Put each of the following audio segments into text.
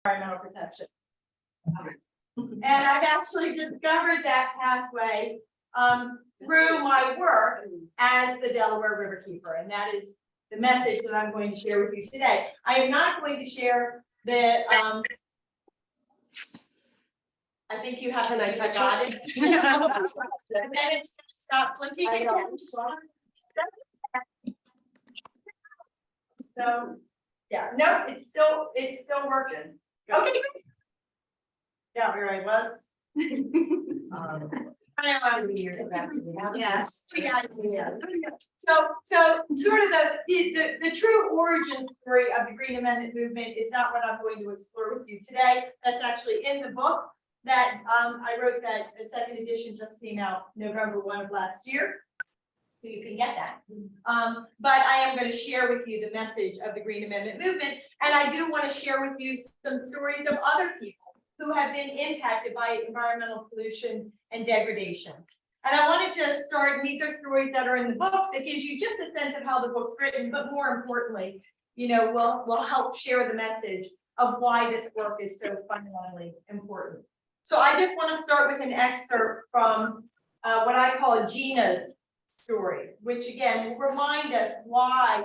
environmental protection. And I've actually discovered that pathway through my work as the Delaware River Keeper, and that is the message that I'm going to share with you today. I am not going to share the I think you have to got it. And then it's stop clicking again. So yeah, no, it's still working. Okay. Yeah, where I was. I don't want to be here. Yes. Yeah. So sort of the true origin story of the Green Amendment movement is not what I'm going to explore with you today. That's actually in the book that I wrote. That the second edition just came out November 1 of last year. So you can get that. But I am going to share with you the message of the Green Amendment movement. And I do want to share with you some stories of other people who have been impacted by environmental pollution and degradation. And I wanted to start, and these are stories that are in the book that gives you just a sense of how the book's written, but more importantly, you know, will help share the message of why this work is so fundamentally important. So I just want to start with an excerpt from what I call Gina's story, which again will remind us why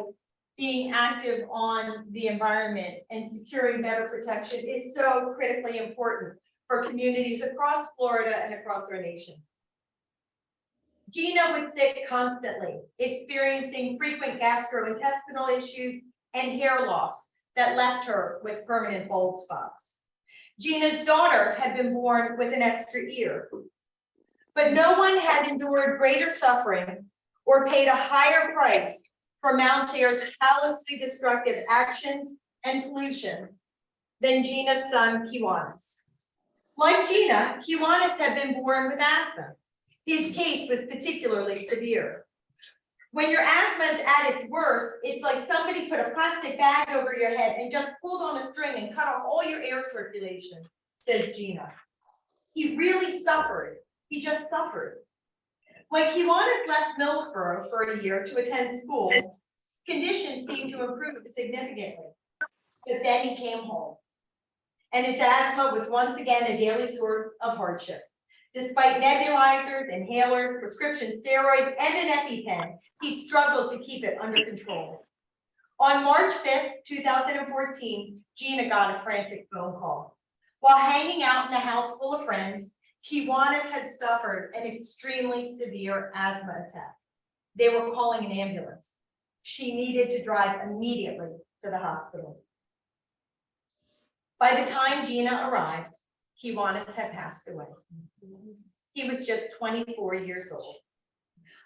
being active on the environment and securing better protection is so critically important for communities across Florida and across our nation. Gina was sick constantly, experiencing frequent gastrointestinal issues and hair loss that left her with permanent bald spots. Gina's daughter had been born with an extra ear, but no one had endured greater suffering or paid a higher price for Mount Air's callously destructive actions and pollution than Gina's son, Kiwanis. Like Gina, Kiwanis had been born with asthma. His case was particularly severe. When your asthma is at its worst, it's like somebody put a plastic bag over your head and just pulled on a string and cut off all your air circulation, says Gina. He really suffered. He just suffered. When Kiwanis left Millsboro for a year to attend school, conditions seemed to improve significantly. But then he came home, and his asthma was once again a daily source of hardship. Despite nebulizers, inhalers, prescription steroids, and an EpiPen, he struggled to keep it under control. On March 5th, 2014, Gina got a frantic phone call. While hanging out in a house full of friends, Kiwanis had suffered an extremely severe asthma attack. They were calling an ambulance. She needed to drive immediately to the hospital. By the time Gina arrived, Kiwanis had passed away. He was just 24 years old.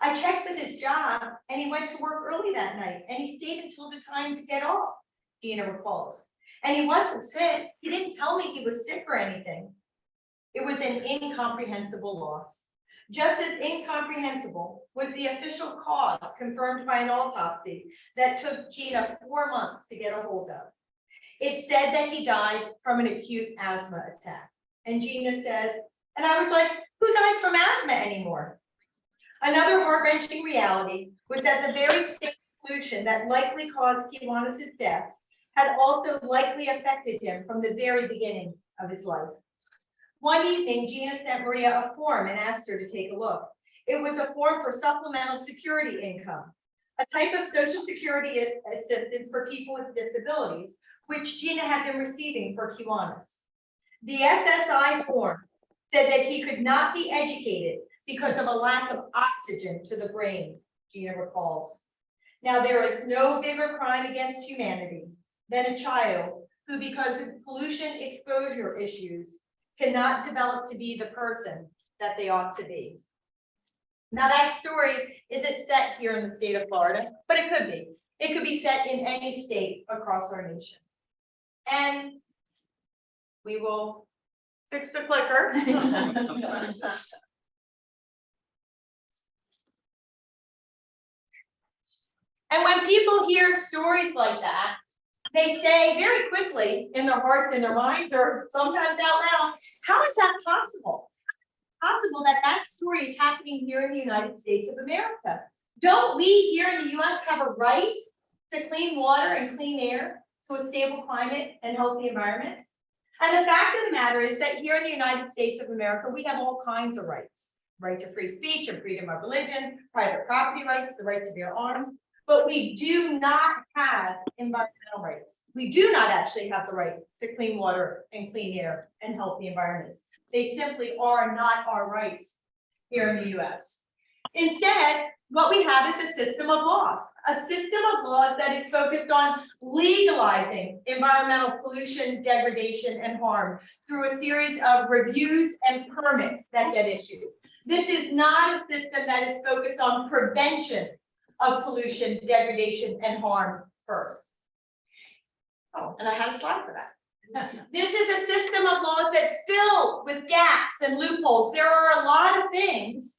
I checked with his job, and he went to work early that night, and he stayed until the time to get off, Gina recalls. And he wasn't sick. He didn't tell me he was sick or anything. It was an incomprehensible loss. Just as incomprehensible was the official cause confirmed by an autopsy that took Gina 4 months to get a hold of. It said that he died from an acute asthma attack. And Gina says, and I was like, who dies from asthma anymore? Another heart-wrenching reality was that the very same pollution that likely caused Kiwanis' death had also likely affected him from the very beginning of his life. One evening, Gina sent Maria a form and asked her to take a look. It was a form for supplemental security income, a type of Social Security assistance for people with disabilities, which Gina had been receiving for Kiwanis. The SSI form said that he could not be educated because of a lack of oxygen to the brain, Gina recalls. Now, there is no bigger crime against humanity than a child who, because of pollution exposure issues, cannot develop to be the person that they ought to be. Now, that story isn't set here in the state of Florida, but it could be. It could be set in any state across our nation. And we will fix the clicker. And when people hear stories like that, they say very quickly in their hearts and their minds, or sometimes out loud, how is that possible? Possible that that story is happening here in the United States of America? Don't we here in the US have a right to clean water and clean air, to a stable climate and healthy environments? And the fact of the matter is that here in the United States of America, we have all kinds of rights. Right to free speech and freedom of religion, private property rights, the right to bear arms, but we do not have environmental rights. We do not actually have the right to clean water and clean air and healthy environments. They simply are not our rights here in the US. Instead, what we have is a system of laws that is focused on legalizing environmental pollution, degradation, and harm through a series of reviews and permits that get issued. This is not a system that is focused on prevention of pollution, degradation, and harm first. Oh, and I had a slide for that. This is a system of laws that's filled with gaps and loopholes. There are a lot of things,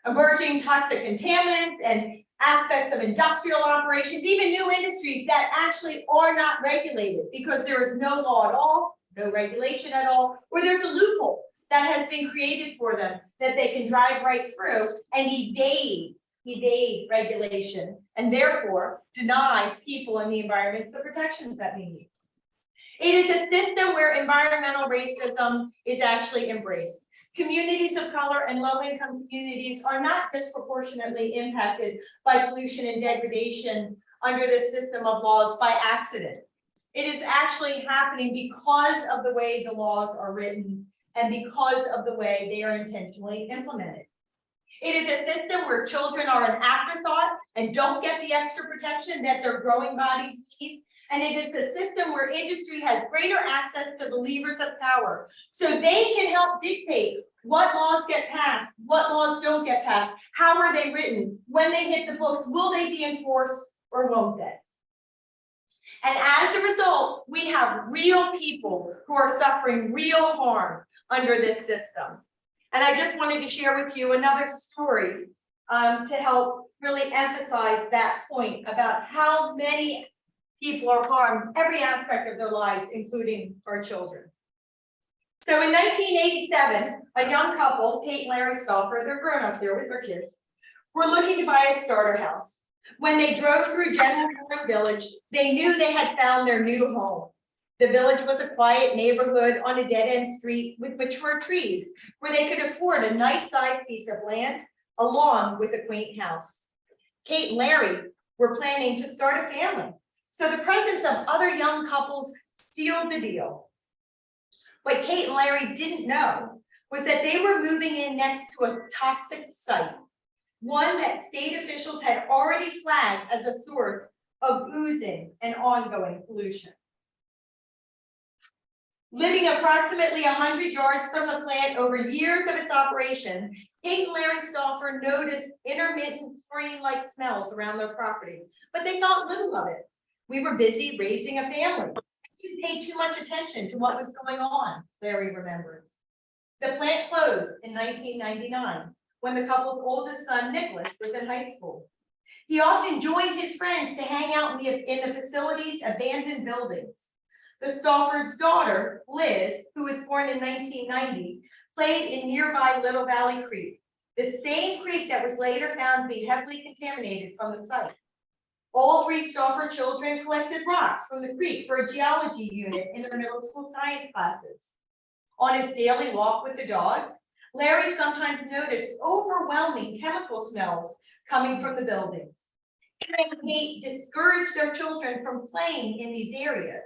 emerging toxic contaminants and aspects of industrial operations, even new industries that actually are not regulated because there is no law at all, no regulation at all, or there's a loophole that has been created for them that they can drive right through and evade regulation and therefore deny people and the environments the protections that we need. It is a system where environmental racism is actually embraced. Communities of color and low-income communities are not disproportionately impacted by pollution and degradation under this system of laws by accident. It is actually happening because of the way the laws are written and because of the way they are intentionally implemented. It is a system where children are an afterthought and don't get the extra protection that their growing bodies need. And it is a system where industry has greater access to the levers of power, so they can help dictate what laws get passed, what laws don't get passed, how are they written, when they hit the books, will they be enforced or won't they? And as a result, we have real people who are suffering real harm under this system. And I just wanted to share with you another story to help really emphasize that point about how many people are harmed every aspect of their lives, including our children. So in 1987, a young couple, Kate and Larry Stauffer, they're grown up there with their kids, were looking to buy a starter house. When they drove through General Motors Village, they knew they had found their new home. The village was a quiet neighborhood on a dead-end street with mature trees where they could afford a nice-sized piece of land along with a quaint house. Kate and Larry were planning to start a family, so the presence of other young couples sealed the deal. What Kate and Larry didn't know was that they were moving in next to a toxic site, one that state officials had already flagged as a source of oozing and ongoing pollution. Living approximately 100 yards from the plant over years of its operation, Kate and Larry Stauffer noticed intermittent chlorine-like smells around their property, but they thought little of it. We were busy raising a family. We didn't pay too much attention to what was going on, Larry remembers. The plant closed in 1999 when the couple's oldest son, Nicholas, was in high school. He often joined his friends to hang out in the facility's abandoned buildings. The Stauffer's daughter, Liz, who was born in 1990, played in nearby Little Valley Creek, the same creek that was later found to be heavily contaminated from the site. All three Stauffer children collected rocks from the creek for a geology unit in their middle school science classes. On his daily walk with the dogs, Larry sometimes noticed overwhelming chemical smells coming from the buildings. Kate discouraged their children from playing in these areas.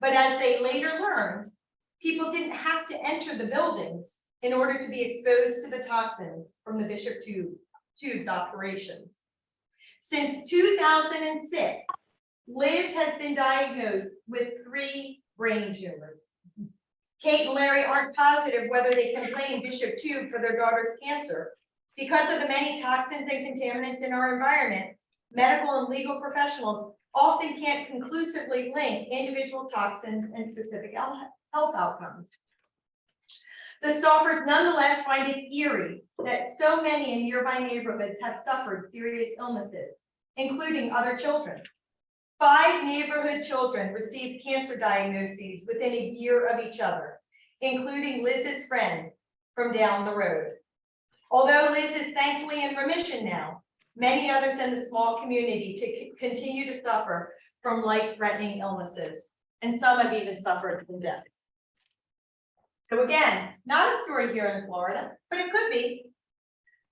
But as they later learned, people didn't have to enter the buildings in order to be exposed to the toxins from the Bishop Tube's operations. Since 2006, Liz has been diagnosed with 3 brain tumors. Kate and Larry aren't positive whether they can blame Bishop Tube for their daughter's cancer. Because of the many toxins and contaminants in our environment, medical and legal professionals often can't conclusively link individual toxins and specific health outcomes. The Stauffers nonetheless find it eerie that so many in nearby neighborhoods have suffered serious illnesses, including other children. 5 neighborhood children received cancer diagnoses within a year of each other, including Liz's friend from down the road. Although Liz is thankfully in remission now, many others in the small community continue to suffer from life-threatening illnesses, and some have even suffered from death. So again, not a story here in Florida, but it could be.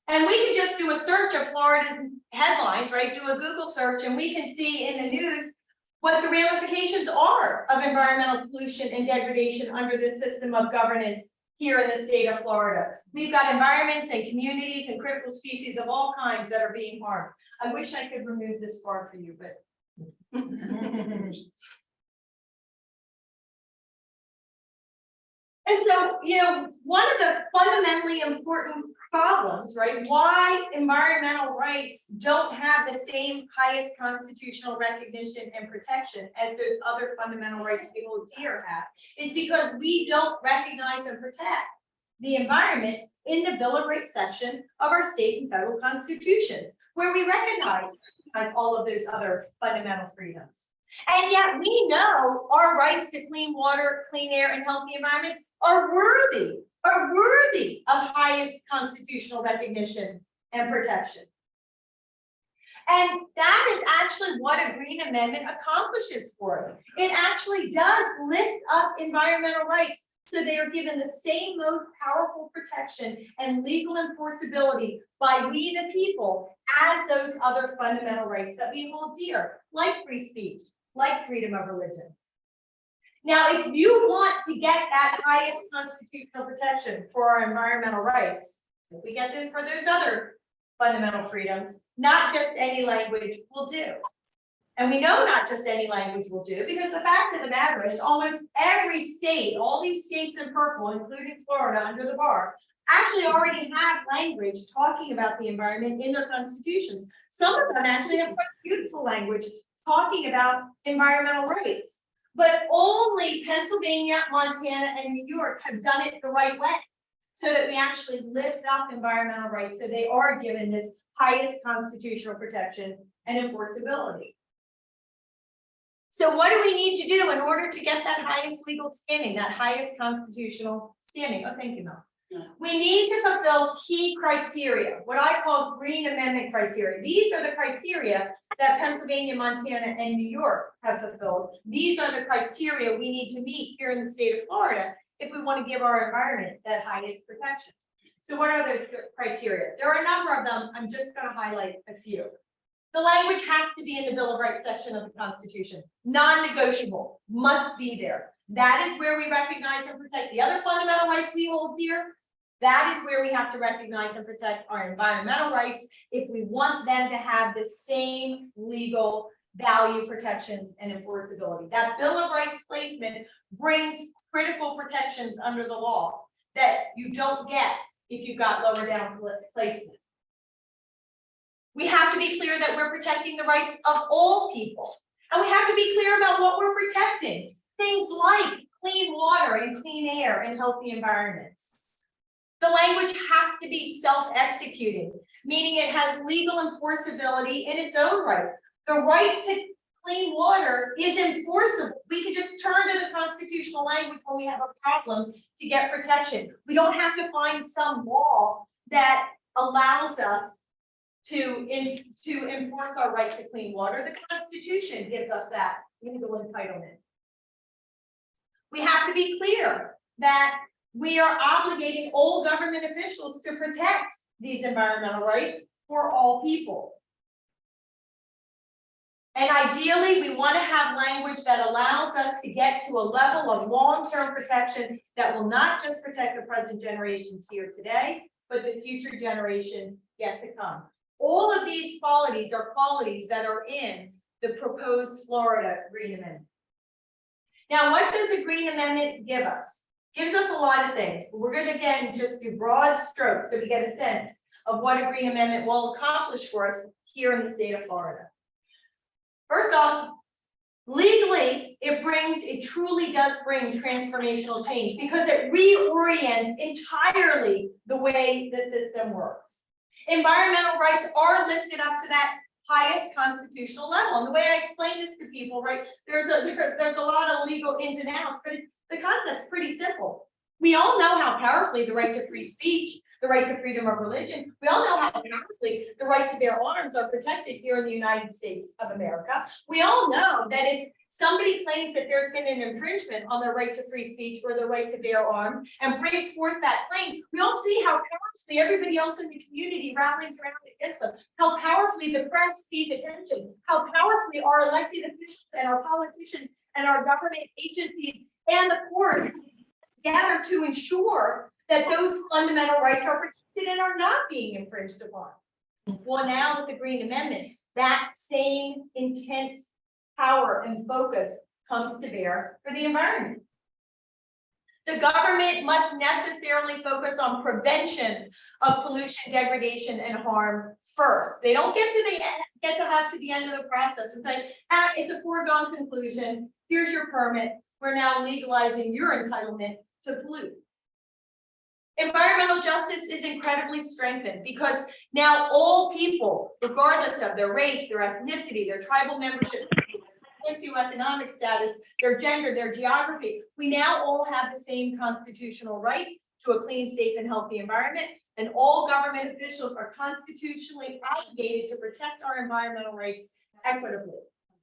And we could just do a search of Florida headlines, right? Do a Google search and we can see in the news what the ramifications are of environmental pollution and degradation under this system of governance here in the state of Florida. We've got environments and communities and critical species of all kinds that are being harmed. I wish I could remove this bar for you, but. And so, one of the fundamentally important problems, right? Why environmental rights don't have the same highest constitutional recognition and protection as those other fundamental rights we hold dear have, is because we don't recognize and protect the environment in the Bill of Rights section of our state and federal constitutions, where we recognize all of those other fundamental freedoms. And yet we know our rights to clean water, clean air, and healthy environments are worthy of highest constitutional recognition and protection. And that is actually what a Green Amendment accomplishes for us. It actually does lift up environmental rights so they are given the same most powerful protection and legal enforceability by we the people as those other fundamental rights that we hold dear, like free speech, like freedom of religion. Now, if you want to get that highest constitutional protection for our environmental rights, if we get them for those other fundamental freedoms, not just any language will do. And we know not just any language will do, because the fact of the matter is almost every state, all these states in purple, including Florida under the bar, actually already have language talking about the environment in their constitutions. Some of them actually have quite beautiful language talking about environmental rights. But only Pennsylvania, Montana, and New York have done it the right way, so that we actually lift up environmental rights so they are given this highest constitutional protection and enforceability. So what do we need to do in order to get that highest legal standing, that highest constitutional standing? Oh, thank you, Mel. Yeah. We need to fulfill key criteria, what I call Green Amendment criteria. These are the criteria that Pennsylvania, Montana, and New York have fulfilled. These are the criteria we need to meet here in the state of Florida if we want to give our environment that highest protection. So what are those criteria? There are a number of them. I'm just going to highlight a few. The language has to be in the Bill of Rights section of the Constitution. Non-negotiable, must be there. That is where we recognize and protect the other fundamental rights we hold dear. That is where we have to recognize and protect our environmental rights if we want them to have the same legal value, protections, and enforceability. That Bill of Rights placement brings critical protections under the law that you don't get if you've got lower down placement. We have to be clear that we're protecting the rights of all people. And we have to be clear about what we're protecting. Things like clean water and clean air and healthy environments. The language has to be self-executing, meaning it has legal enforceability in its own right. The right to clean water is enforceable. We can just turn to the constitutional language when we have a problem to get protection. We don't have to find some law that allows us to enforce our right to clean water. The Constitution gives us that legal entitlement. We have to be clear that we are obligating all government officials to protect these environmental rights for all people. And ideally, we want to have language that allows us to get to a level of long-term protection that will not just protect the present generations here today, but the future generations yet to come. All of these qualities are qualities that are in the proposed Florida Green Amendment. Now, what does a Green Amendment give us? Gives us a lot of things, but we're going to again just do broad strokes so we get a sense of what a Green Amendment will accomplish for us here in the state of Florida. First off, legally, it truly does bring transformational change because it reorients entirely the way the system works. Environmental rights are lifted up to that highest constitutional level. And the way I explain this to people, right, there's a lot of legal ins and outs, but the concept's pretty simple. We all know how powerfully the right to free speech, the right to freedom of religion. We all know how powerfully the right to bear arms are protected here in the United States of America. We all know that if somebody claims that there's been an infringement on their right to free speech or their right to bear arms and brings forth that claim, we all see how powerfully everybody else in the community rallies around against them, how powerfully the press pays attention, how powerfully our elected officials and our politicians and our government agencies and the courts gather to ensure that those fundamental rights are protected and are not being infringed upon. Well, now with the Green Amendment, that same intense power and focus comes to bear for the environment. The government must necessarily focus on prevention of pollution, degradation, and harm first. They don't get to have to the end of the process and say, it's a foregone conclusion. Here's your permit. We're now legalizing your entitlement to pollute. Environmental justice is incredibly strengthened because now all people, regardless of their race, their ethnicity, their tribal membership, socioeconomic status, their gender, their geography, we now all have the same constitutional right to a clean, safe, and healthy environment, and all government officials are constitutionally obligated to protect our environmental rights equitably.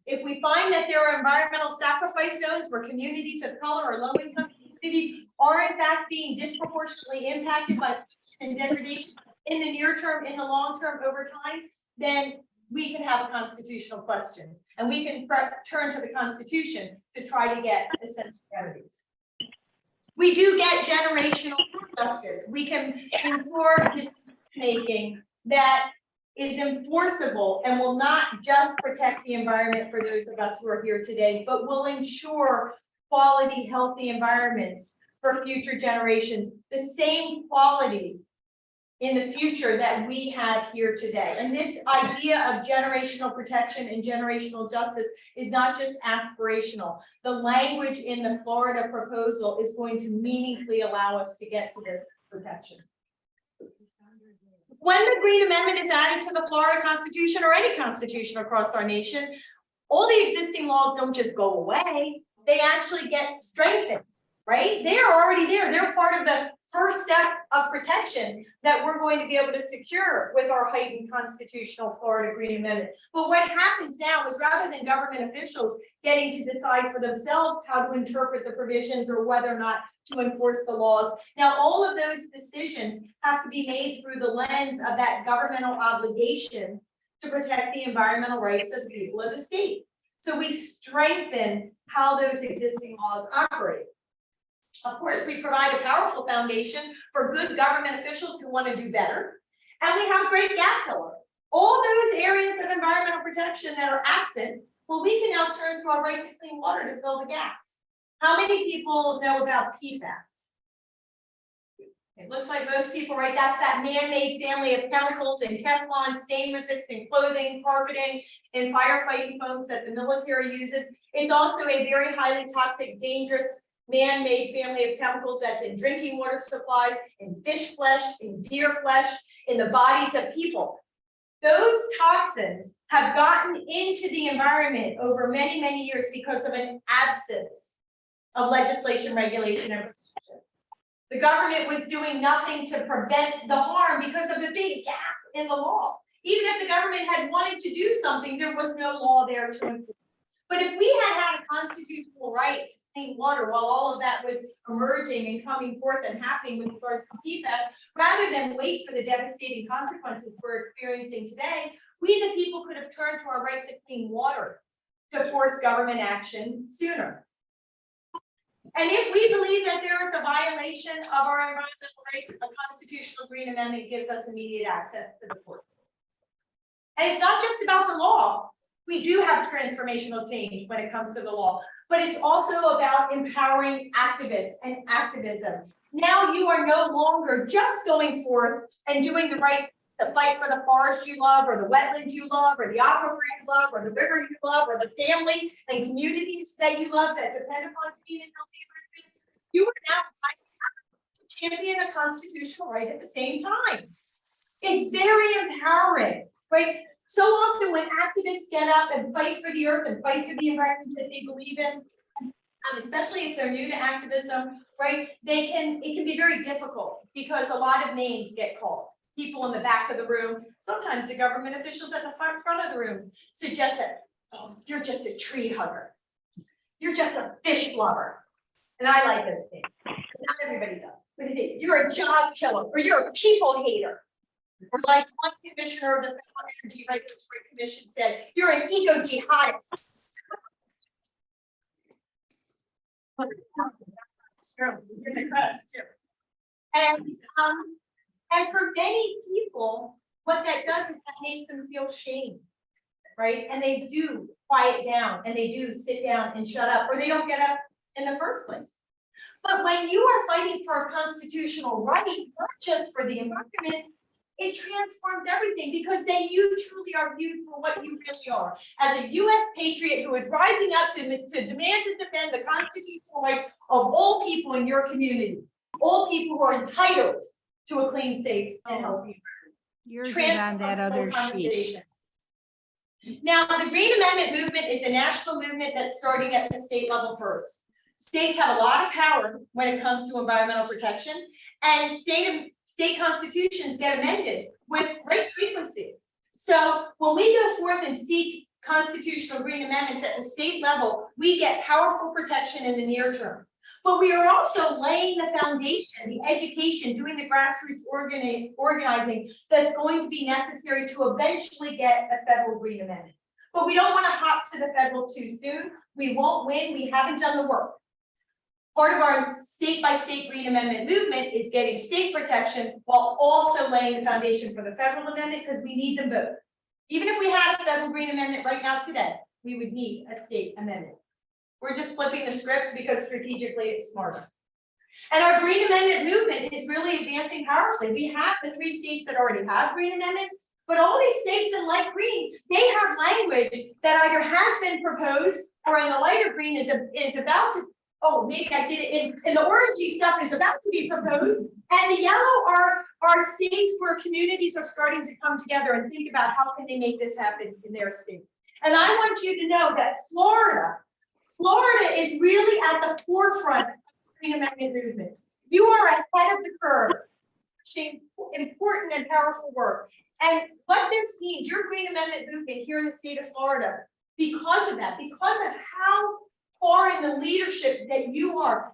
If we find that there are environmental sacrifice zones where communities of color or low-income communities are in fact being disproportionately impacted by pollution and degradation in the near term, in the long term, over time, then we can have a constitutional question, and we can turn to the Constitution to try to get essential remedies. We do get generational justice. We can ensure decision-making that is enforceable and will not just protect the environment for those of us who are here today, but will ensure quality, healthy environments for future generations, the same quality in the future that we have here today. And this idea of generational protection and generational justice is not just aspirational. The language in the Florida proposal is going to meaningfully allow us to get to this protection. When the Green Amendment is added to the Florida Constitution or any constitution across our nation, all the existing laws don't just go away, they actually get strengthened, right? They are already there. They're part of the first step of protection that we're going to be able to secure with our heightened constitutional Florida Green Amendment. But what happens now is, rather than government officials getting to decide for themselves how to interpret the provisions or whether or not to enforce the laws, now all of those decisions have to be made through the lens of that governmental obligation to protect the environmental rights of the people of the state. So we strengthen how those existing laws operate. Of course, we provide a powerful foundation for good government officials who want to do better. And we have a great gap filler. All those areas of environmental protection that are absent, well, we can now turn to our right to clean water to fill the gaps. How many people know about PFAS? It looks like most people, right? That's that man-made family of chemicals in Teflon, stain-resistant clothing, carpeting, and firefighting foams that the military uses. It's also a very highly toxic, dangerous man-made family of chemicals that's in drinking water supplies, in fish flesh, in deer flesh, in the bodies of people. Those toxins have gotten into the environment over many, many years because of an absence of legislation, regulation, and protection. The government was doing nothing to prevent the harm because of the big gap in the law. Even if the government had wanted to do something, there was no law there to enforce. But if we had had a constitutional right to clean water while all of that was emerging and coming forth and happening with regards to PFAS, rather than wait for the devastating consequences we're experiencing today, we the people could have turned to our right to clean water to force government action sooner. And if we believe that there is a violation of our environmental rights, a constitutional Green Amendment gives us immediate access to the court. And it's not just about the law. We do have transformational change when it comes to the law, but it's also about empowering activists and activism. Now you are no longer just going forth and doing the fight for the forest you love, or the wetlands you love, or the aquifer you love, or the river you love, or the family and communities that you love that depend upon clean and healthy environments. You are now to champion a constitutional right at the same time. It's very empowering, right? So often when activists get up and fight for the earth and fight for the environment that they believe in, especially if they're new to activism, right? It can be very difficult because a lot of names get called. People in the back of the room, sometimes the government officials at the front of the room suggest that, oh, you're just a tree hugger. You're just a fish lover. And I like those things. Not everybody does. But they say, you're a job killer, or you're a people hater. Or like one commissioner of the Federal Energy Regulatory Commission said, you're an eco jihadist. It's true. It's a crest too. And for many people, what that does is that makes them feel shame, right? And they do quiet down and they do sit down and shut up, or they don't get up in the first place. But when you are fighting for a constitutional right, not just for the environment, it transforms everything because then you truly are viewed for what you really are. As a US patriot who is rising up to demand and defend the constitutional rights of all people in your community, all people who are entitled to a clean, safe, and healthy environment. Yours is on that other sheet. Now, the Green Amendment movement is a national movement that's starting at the state level first. States have a lot of power when it comes to environmental protection, and state constitutions get amended with great frequency. So when we go forth and seek constitutional green amendments at the state level, we get powerful protection in the near term. But we are also laying the foundation, the education, doing the grassroots organizing that's going to be necessary to eventually get a federal green amendment. But we don't want to hop to the federal too soon. We won't win. We haven't done the work. Part of our state-by-state green amendment movement is getting state protection while also laying the foundation for the federal amendment, because we need them both. Even if we had a federal green amendment right now today, we would need a state amendment. We're just flipping the script because strategically it's smarter. And our green amendment movement is really advancing powerfully. We have the 3 states that already have green amendments, but all these states in light green, they have language that either has been proposed or in the lighter green is about to. Oh, maybe I did it in the orangey stuff is about to be proposed, and the yellow are states where communities are starting to come together and think about how can they make this happen in their state. And I want you to know that Florida is really at the forefront of the Green Amendment movement. You are ahead of the curve, doing important and powerful work. And what this means, your Green Amendment movement here in the state of Florida, because of that, because of how far in the leadership that you are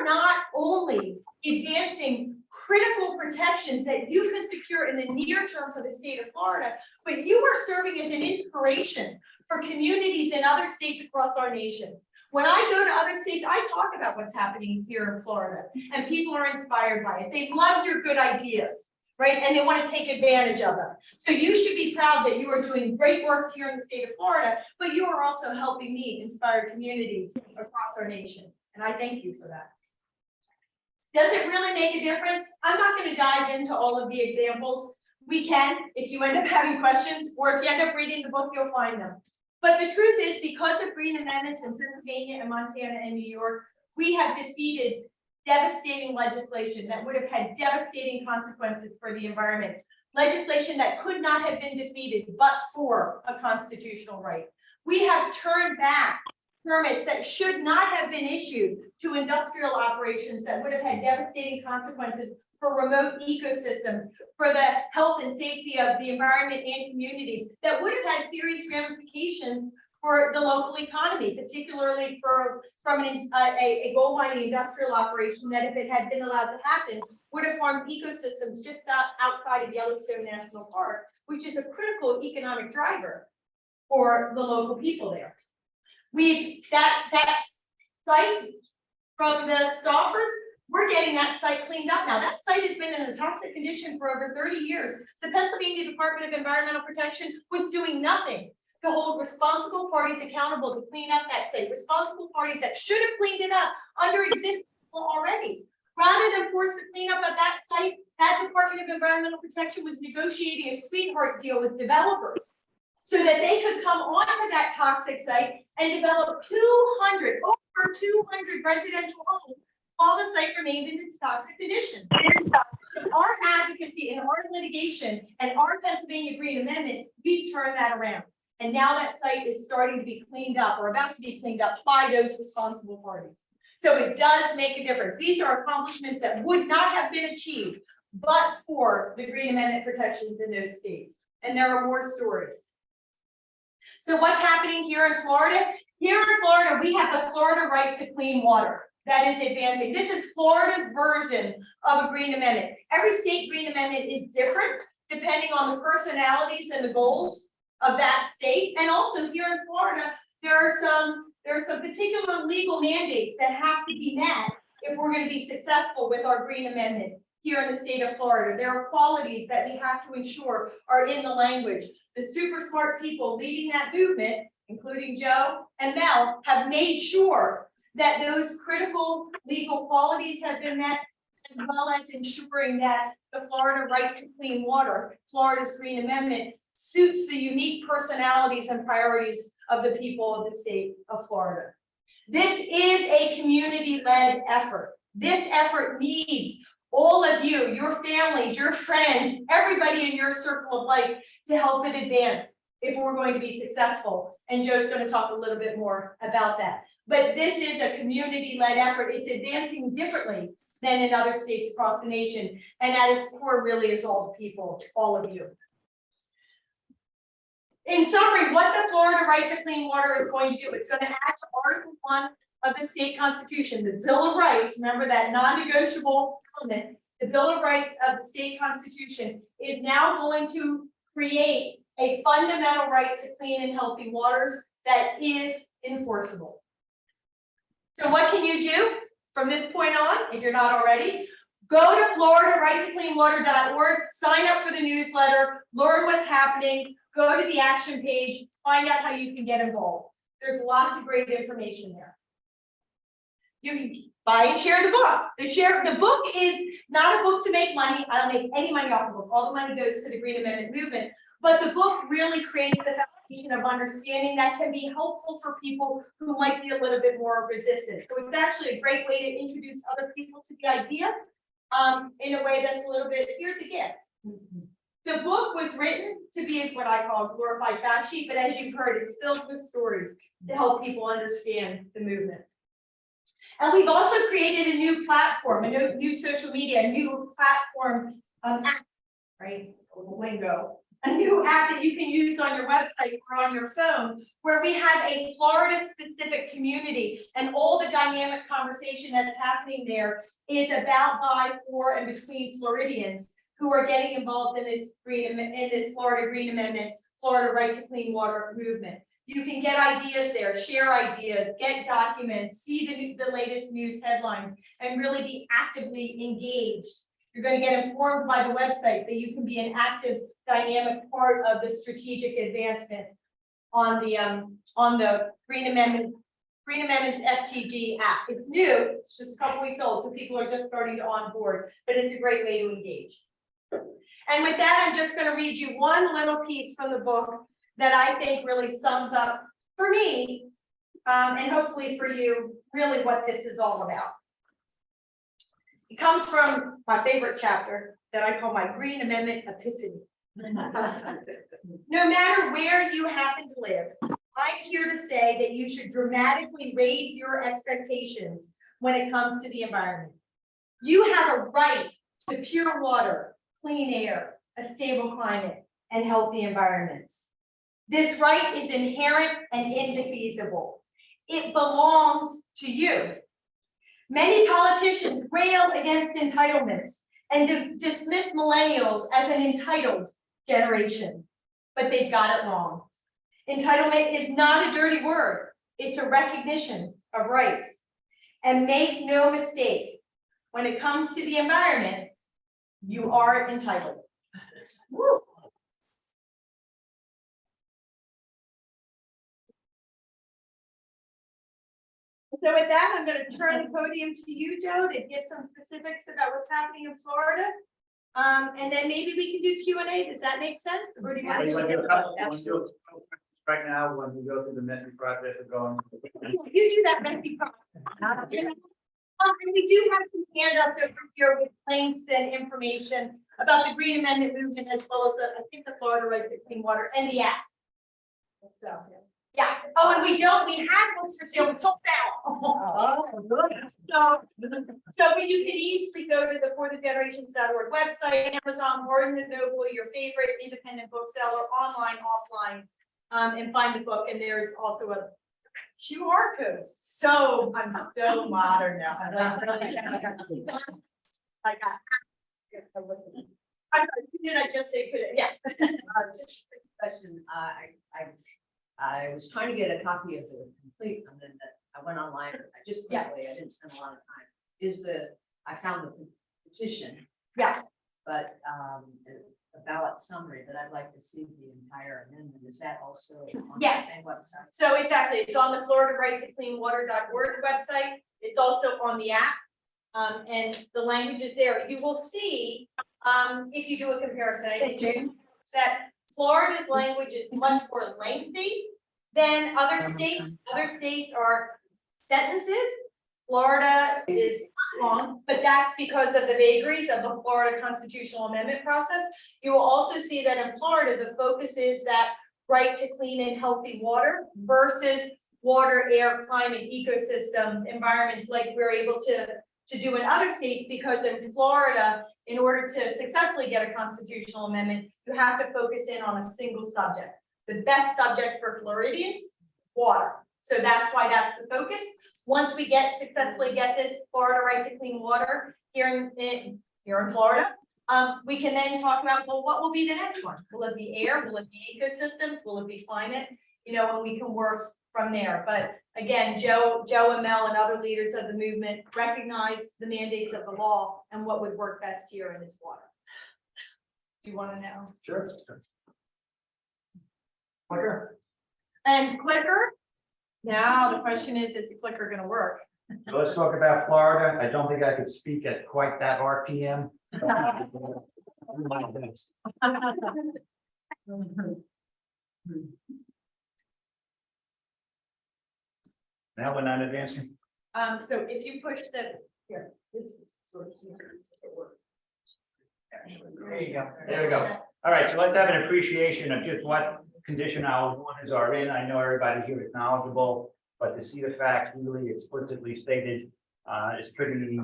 not only advancing critical protections that you can secure in the near term for the state of Florida, but you are serving as an inspiration for communities in other states across our nation. When I go to other states, I talk about what's happening here in Florida, and people are inspired by it. They love your good ideas, right? And they want to take advantage of them. So you should be proud that you are doing great work here in the state of Florida, but you are also helping me inspire communities across our nation. And I thank you for that. Does it really make a difference? I'm not going to dive into all of the examples. We can, if you end up having questions, or if you end up reading the book, you'll find them. But the truth is, because of green amendments in Pennsylvania and Montana and New York, we have defeated devastating legislation that would have had devastating consequences for the environment. Legislation that could not have been defeated but for a constitutional right. We have turned back permits that should not have been issued to industrial operations that would have had devastating consequences for remote ecosystems, for the health and safety of the environment and communities, that would have had serious ramifications for the local economy, particularly from a gold mining industrial operation that, if it had been allowed to happen, would have harmed ecosystems just outside of Yellowstone National Park, which is a critical economic driver for the local people there. That site from the scoffers, we're getting that site cleaned up now. That site has been in a toxic condition for over 30 years. The Pennsylvania Department of Environmental Protection was doing nothing to hold responsible parties accountable to clean up that site, responsible parties that should have cleaned it up under existing law already. Rather than force the cleanup of that site, that Department of Environmental Protection was negotiating a sweetheart deal with developers so that they could come onto that toxic site and develop over 200 residential homes while the site remained in its toxic condition. Our advocacy and our litigation and our Pennsylvania Green Amendment, we've turned that around. And now that site is starting to be cleaned up or about to be cleaned up by those responsible parties. So it does make a difference. These are accomplishments that would not have been achieved but for the Green Amendment protections in those states. And there are more stories. So what's happening here in Florida? Here in Florida, we have the Florida right to clean water that is advancing. This is Florida's version of a Green Amendment. Every state Green Amendment is different depending on the personalities and the goals of that state. And also here in Florida, there are some particular legal mandates that have to be met if we're going to be successful with our Green Amendment here in the state of Florida. There are qualities that we have to ensure are in the language. The super smart people leading that movement, including Joe and Mel, have made sure that those critical legal qualities have been met, as well as ensuring that the Florida right to clean water, Florida's Green Amendment, suits the unique personalities and priorities of the people of the state of Florida. This is a community-led effort. This effort needs all of you, your families, your friends, everybody in your circle of life to help it advance if we're going to be successful. And Joe's going to talk a little bit more about that. But this is a community-led effort. It's advancing differently than in other states across the nation. And at its core really is all the people, all of you. In summary, what the Florida right to clean water is going to do, it's going to add to Article 1 of the state constitution, the Bill of Rights. Remember that non-negotiable element. The Bill of Rights of the state constitution is now going to create a fundamental right to clean and healthy waters that is enforceable. So what can you do from this point on, if you're not already? Go to FloridaRightToCleanWater.org, sign up for the newsletter, learn what's happening, go to the action page, find out how you can get involved. There's lots of great information there. You can buy and share the book. The book is not a book to make money. I don't make any money off the book. All the money goes to the Green Amendment movement. But the book really creates the foundation of understanding that can be helpful for people who might be a little bit more resistant. So it's actually a great way to introduce other people to the idea in a way that's a little bit, here's a gift. The book was written to be what I call a glorified fact sheet, but as you've heard, it's filled with stories to help people understand the movement. And we've also created a new platform, a new social media, a new platform app, right? Lingo. A new app that you can use on your website or on your phone, where we have a Florida-specific community, and all the dynamic conversation that's happening there is about, by, for, and between Floridians who are getting involved in this Florida Green Amendment, Florida Right to Clean Water movement. You can get ideas there, share ideas, get documents, see the latest news headlines, and really be actively engaged. You're going to get informed by the website that you can be an active, dynamic part of the strategic advancement on the Green Amendment's FTG app. It's new, it's just a couple weeks old, so people are just starting to onboard, but it's a great way to engage. And with that, I'm just going to read you one little piece from the book that I think really sums up, for me, and hopefully for you, really what this is all about. It comes from my favorite chapter that I call my Green Amendment Epiphany. No matter where you happen to live, I'm here to say that you should dramatically raise your expectations when it comes to the environment. You have a right to pure water, clean air, a stable climate, and healthy environments. This right is inherent and indefeasible. It belongs to you. Many politicians rail against entitlements and dismiss millennials as an entitled generation, but they've got it wrong. Entitlement is not a dirty word. It's a recognition of rights. And make no mistake, when it comes to the environment, you are entitled. Woo. So with that, I'm going to turn the podium to you, Joe, to give some specifics about what's happening in Florida. And then maybe we can do Q&A. Does that make sense? Or do you want to right now, when we go through the messy process of going. You do that messy process. And we do have some handouts over here with links and information about the Green Amendment movement, as well as I think the Florida Right to Clean Water and the act. So Yeah, oh, and we had books for sale, but sold out. So you can easily go to the forthegenerations.org website, Amazon, Barnes and Noble, your favorite independent bookseller, online, offline, and find the book, and there's also a QR code. So I'm so modern now. I got. I'm sorry, did I just say, could it? Yeah. Just a quick question, I was trying to get a copy of the complete, and then I went online, I just quickly, I didn't spend a lot of time. I found the petition. Yeah. But, a ballot summary, that I'd like to see the entire amendment, is that also on the Yes. same website? So exactly, it's on the Florida Right to Clean Water.org website. It's also on the app. And the language is there. You will see, if you do a comparison, I think that Florida's language is much more lengthy than other states. Other states are sentences. Florida is long, but that's because of the vagaries of the Florida constitutional amendment process. You will also see that in Florida, the focus is that right to clean and healthy water versus water, air, climate, ecosystems, environments like we're able to do in other states, because in Florida, in order to successfully get a constitutional amendment, you have to focus in on a single subject. The best subject for Floridians, water. So that's why that's the focus. Once we successfully get this Florida Right to Clean Water here in Florida, we can then talk about, well, what will be the next one? Will it be air? Will it be ecosystems? Will it be climate? And we can work from there. But again, Joe and Mel and other leaders of the movement recognize the mandates of the law and what would work best here in its water. Do you want to know? Sure. Clicker. And clicker. Now the question is the clicker going to work? So let's talk about Florida. I don't think I could speak at quite that RPM. My best. Now we're not advancing. So if you push here, this is sort of. There you go. There we go. All right, so let's have an appreciation of just what condition our waters are in. I know everybody here is knowledgeable, but to see the facts really explicitly stated is pretty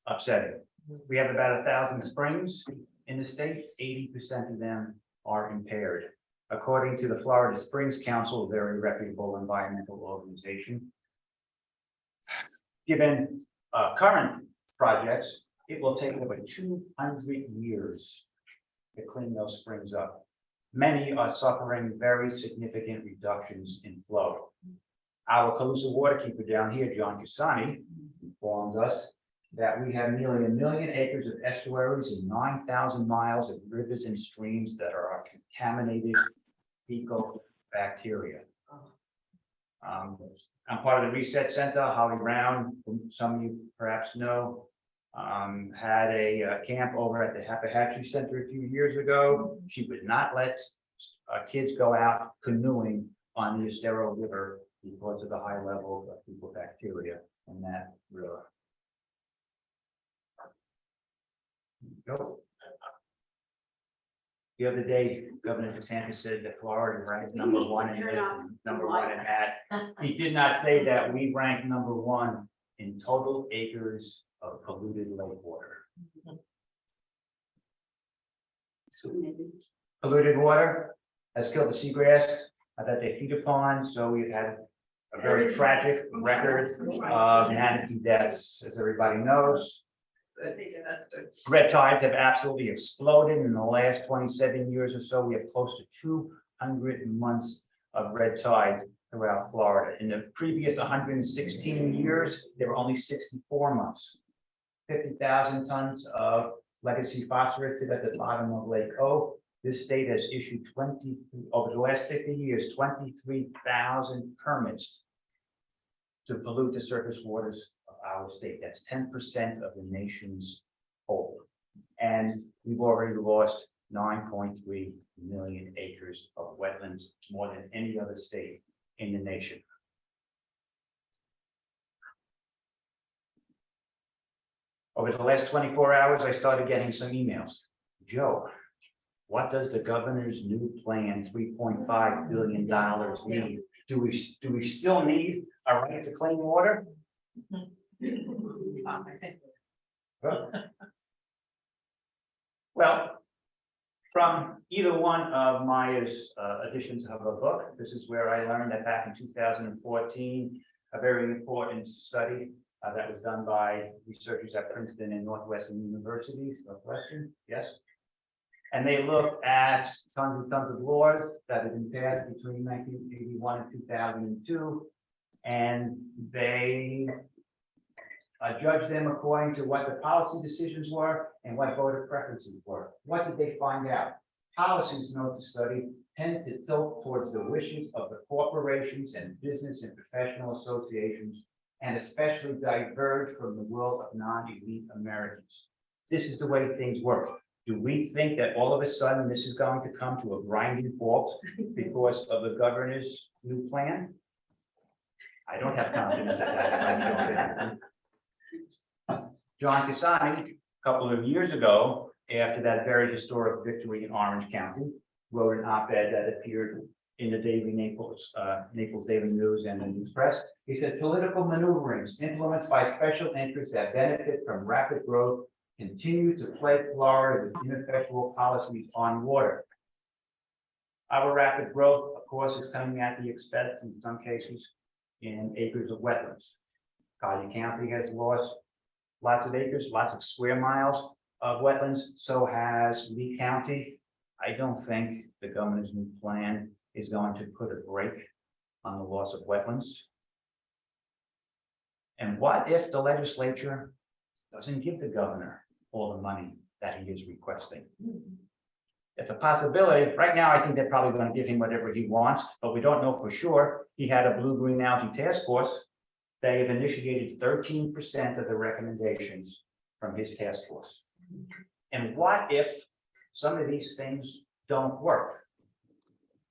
upsetting. We have about 1,000 springs in the state. 80% of them are impaired. According to the Florida Springs Council, a very reputable environmental organization. Given current projects, it will take over 200 years to clean those springs up. Many are suffering very significant reductions in flow. Our Calusa waterkeeper down here, John Casani, informs us that we have nearly 1 million acres of estuaries and 9,000 miles of rivers and streams that are contaminated fecal bacteria. I'm part of the Reset Center. Holly Brown, whom some of you perhaps know, had a camp over at the Appalachian Center a few years ago. She would not let kids go out canoeing on the Estero River because of the high level of fecal bacteria in that river. Go. The other day, Governor DeSantis said that Florida ranked number one in this, number one in that. He did not say that we rank number one in total acres of polluted lake water. Polluted water has killed the seagrass that they feed upon, so we've had a very tragic record of manatee deaths, as everybody knows. Red tides have absolutely exploded in the last 27 years or so. We have close to 200 months of red tide throughout Florida. In the previous 116 years, there were only 64 months. 50,000 tons of legacy phosphorus at the bottom of Lake O. This state has issued over the last 50 years, 23,000 permits to pollute the surface waters of our state. That's 10% of the nation's whole. And we've already lost 9.3 million acres of wetlands, more than any other state in the nation. Over the last 24 hours, I started getting some emails. Joe, what does the governor's new plan, $3.5 billion need? Do we still need a right to clean water? I think Well, from either one of Maya's editions of a book, this is where I learned that back in 2014, a very important study that was done by researchers at Princeton and Northwestern University, Northwestern, yes. And they looked at tons and tons of laws that had been passed between 1981 and 2002. And they judged them according to what the policy decisions were and what voter preferences were. What did they find out? Policies, note the study, tend to tilt towards the wishes of the corporations and business and professional associations, and especially diverge from the will of non-elite Americans. This is the way things work. Do we think that all of a sudden this is going to come to a grinding halt because of the governor's new plan? I don't have confidence that that's going to happen. John Casani, a couple of years ago, after that very historic victory in Orange County, wrote an op-ed that appeared in the Daily Naples Daily News and the News Press. He said, political maneuverings influenced by special interests that benefit from rapid growth continue to plague Florida with ineffectual policies on water. Our rapid growth, of course, is coming at the expense, in some cases, in acres of wetlands. Collier County has lost lots of acres, lots of square miles of wetlands. So has Lee County. I don't think the governor's new plan is going to put a brake on the loss of wetlands. And what if the legislature doesn't give the governor all the money that he is requesting? It's a possibility. Right now, I think they're probably going to give him whatever he wants, but we don't know for sure. He had a blue-green algae task force. They have initiated 13% of the recommendations from his task force. And what if some of these things don't work?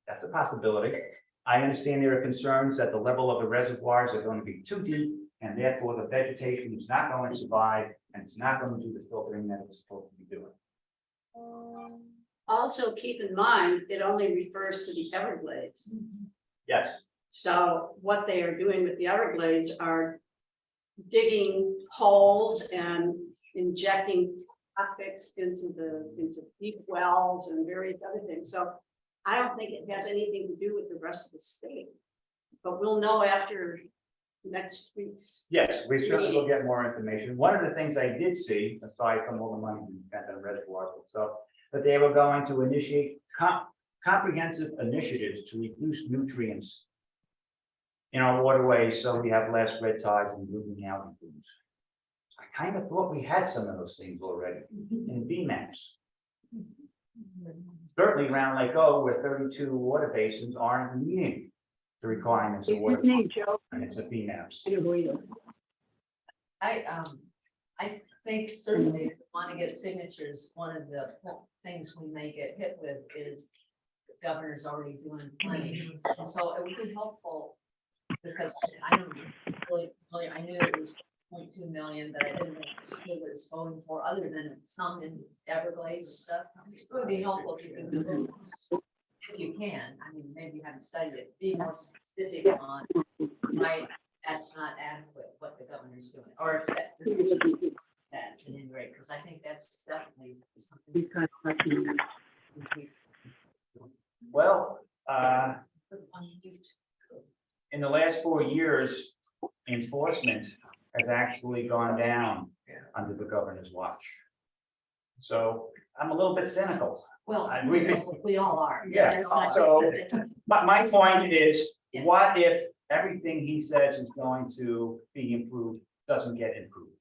That's a possibility. I understand there are concerns that the level of the reservoirs are going to be too deep, and therefore the vegetation is not going to survive, and it's not going to do the filtering that it's supposed to be doing. Also, keep in mind, it only refers to the Everglades. Yes, So what they are doing with the Everglades are digging holes and injecting toxics into deep wells and various other things. So I don't think it has anything to do with the rest of the state. But we'll know after next week's. yes, we certainly will get more information. One of the things I did see, aside from all the money we spent on reservoirs and stuff, that they were going to initiate comprehensive initiatives to reduce nutrients in our waterways, so we have less red tides and blue-green algae blooms. I kind of thought we had some of those things already in BMAPs. Certainly around Lake O, where 32 water basins aren't meeting the requirements of water. And it's a BMAPs. I think certainly if you want to get signatures, one of the things we may get hit with is the governor's already doing plenty. And so it would be helpful because I don't really familiar. I knew it was 0.2 million, but I didn't know what it's going for other than some in Everglades stuff. It would be helpful if you can, if you can. I mean, maybe you haven't studied it, be more specific on why that's not adequate, what the governor's doing, or if that at any rate, because I think that's definitely something. Well, in the last 4 years, enforcement has actually gone down under the governor's watch. So I'm a little bit cynical. Well, I- we all are. Yeah, That's not- so- that's- My point is, Yeah. what if everything he says is going to be improved doesn't get improved?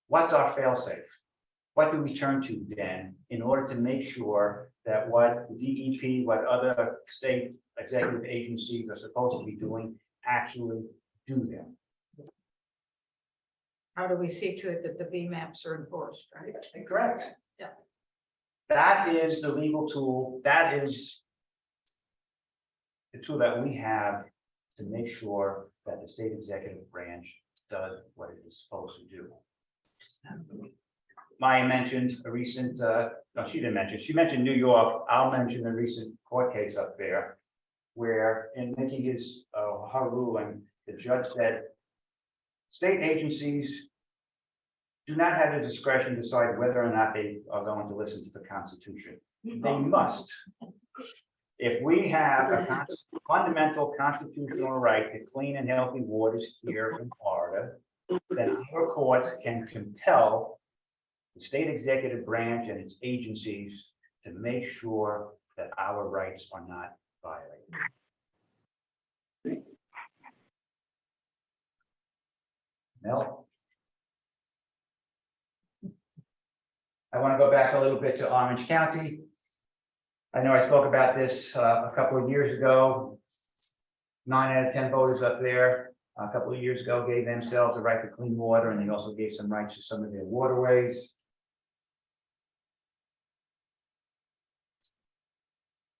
What's our fail-safe? What do we turn to then in order to make sure that what the DEP, what other state executive agencies are supposed to be doing actually do them? How do we see to it that the BMAPs are enforced, right? Correct. Yeah. That is the legal tool, that is the tool that we have to make sure that the state executive branch does what it is supposed to do. Maya mentioned a recent, no, she didn't mention, she mentioned New York. I'll mention a recent court case up there where in making his, her ruling, the judge said state agencies do not have the discretion to decide whether or not they are going to listen to the Constitution. They must. If we have a fundamental constitutional right to clean and healthy waters here in Florida, then our courts can compel the state executive branch and its agencies to make sure that our rights are not violated. Mel? I want to go back a little bit to Orange County. I know I spoke about this a couple of years ago. 9 out of 10 voters up there a couple of years ago gave themselves the right to clean water, and they also gave some rights to some of their waterways.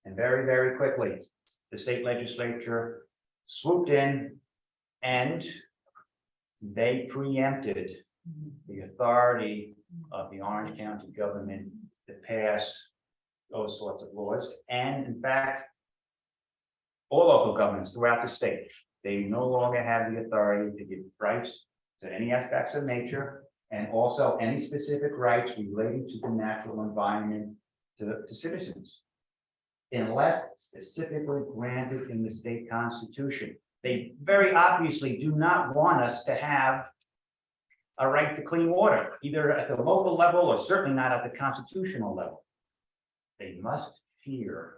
And very, very quickly, the state legislature swooped in and they preempted the authority of the Orange County government to pass those sorts of laws. And in fact, all local governments throughout the state, they no longer have the authority to give rights to any aspects of nature, and also any specific rights related to the natural environment to citizens, unless specifically granted in the state constitution. They very obviously do not want us to have a right to clean water, either at the local level or certainly not at the constitutional level. They must fear